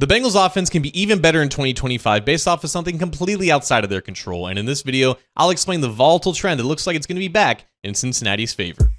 The Bengals offense can be even better in 2025 based off of something completely outside of their control, and in this video, I'll explain the volatile trend that looks like it's going to be back in Cincinnati's favor.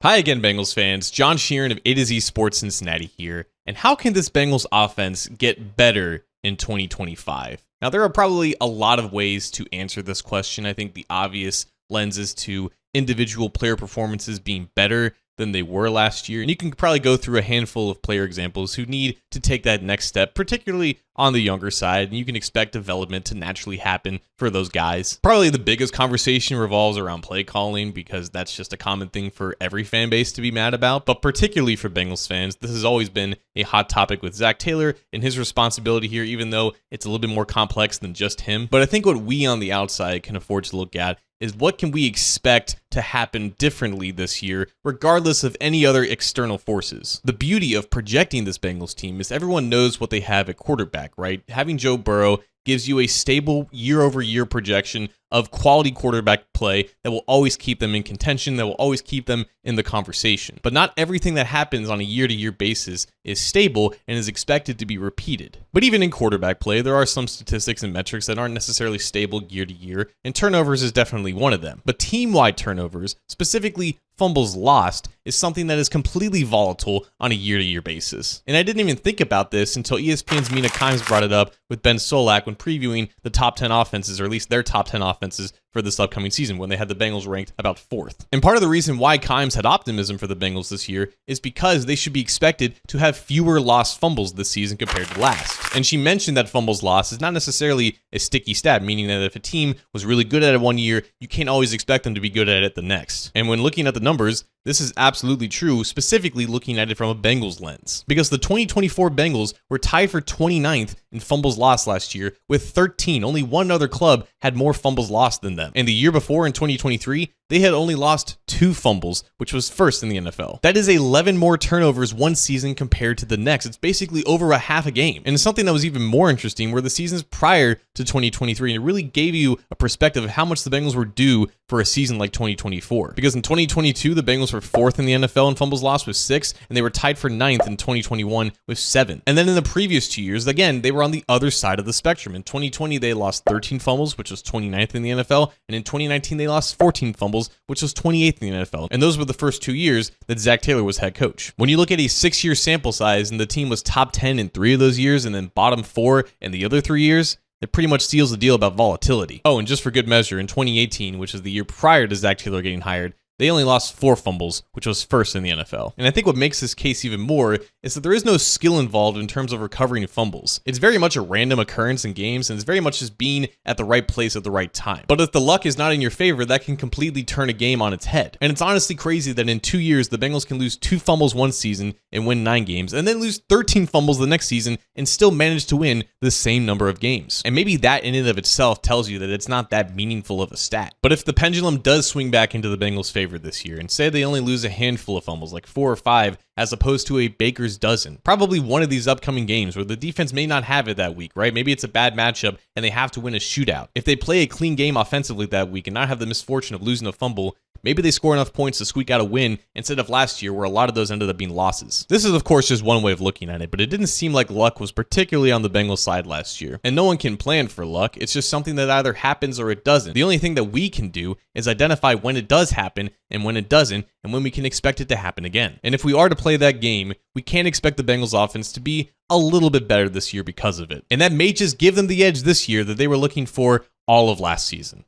Hi again, Bengals fans. John Sheeran of A to Z Sports Cincinnati here, and how can this Bengals offense get better in 2025? Now, there are probably a lot of ways to answer this question. I think the obvious lens is to individual player performances being better than they were last year. And you can probably go through a handful of player examples who need to take that next step, particularly on the younger side, and you can expect development to naturally happen for those guys. Probably the biggest conversation revolves around play calling, because that's just a common thing for every fan base to be mad about, but particularly for Bengals fans, this has always been a hot topic with Zac Taylor and his responsibility here, even though it's a little bit more complex than just him. But I think what we on the outside can afford to look at is what can we expect to happen differently this year, regardless of any other external forces. The beauty of projecting this Bengals team is everyone knows what they have at quarterback, right? Having Joe Burrow gives you a stable year-over-year projection of quality quarterback play that will always keep them in contention, that will always keep them in the conversation. But not everything that happens on a year-to-year basis is stable and is expected to be repeated. But even in quarterback play, there are some statistics and metrics that aren't necessarily stable year-to-year, and turnovers is definitely one of them. But team-wide turnovers, specifically fumbles lost, is something that is completely volatile on a year-to-year basis. And I didn't even think about this until ESPN's Mina Kimes brought it up with Ben Solak when previewing the top 10 offenses, or at least their top 10 offenses for this upcoming season, when they had the Bengals ranked about 4th. And part of the reason why Kimes had optimism for the Bengals this year is because they should be expected to have fewer lost fumbles this season compared to last. And she mentioned that fumbles lost is not necessarily a sticky stat, meaning that if a team was really good at it one year, you can't always expect them to be good at it the next. And when looking at the numbers, this is absolutely true, specifically looking at it from a Bengals lens. Because the 2024 Bengals were tied for 29th in fumbles lost last year with 13. Only one other club had more fumbles lost than them. And the year before, in 2023, they had only lost 2 fumbles, which was first in the NFL. That is 11 more turnovers one season compared to the next. It's basically over a half a game. And something that was even more interesting were the seasons prior to 2023, and it really gave you a perspective of how much the Bengals were due for a season like 2024. Because in 2022, the Bengals were 4th in the NFL in fumbles lost with 6, and they were tied for 9th in 2021 with 7. And then in the previous 2 years, again, they were on the other side of the spectrum. In 2020, they lost 13 fumbles, which was 29th in the NFL, and in 2019, they lost 14 fumbles, which was 28th in the NFL. And those were the first 2 years that Zac Taylor was head coach. When you look at a 6-year sample size and the team was top 10 in 3 of those years and then bottom 4 in the other 3 years, it pretty much seals the deal about volatility. Oh, and just for good measure, in 2018, which is the year prior to Zac Taylor getting hired, they only lost 4 fumbles, which was first in the NFL. And I think what makes this case even more is that there is no skill involved in terms of recovering fumbles. It's very much a random occurrence in games, and it's very much just being at the right place at the right time. But if the luck is not in your favor, that can completely turn a game on its head. And it's honestly crazy that in 2 years, the Bengals can lose 2 fumbles one season and win 9 games, and then lose 13 fumbles the next season and still manage to win the same number of games. And maybe that in and of itself tells you that it's not that meaningful of a stat. But if the pendulum does swing back into the Bengals' favor this year, and say they only lose a handful of fumbles, like 4 or 5, as opposed to a baker's dozen, probably one of these upcoming games where the defense may not have it that week, right? Maybe it's a bad matchup and they have to win a shootout. If they play a clean game offensively that week and not have the misfortune of losing a fumble, maybe they score enough points to squeak out a win instead of last year where a lot of those ended up being losses. This is of course just one way of looking at it, but it didn't seem like luck was particularly on the Bengals side last year. And no one can plan for luck. It's just something that either happens or it doesn't. The only thing that we can do is identify when it does happen and when it doesn't, and when we can expect it to happen again. And if we are to play that game, we can't expect the Bengals offense to be a little bit better this year because of it. And that may just give them the edge this year that they were looking for all of last season.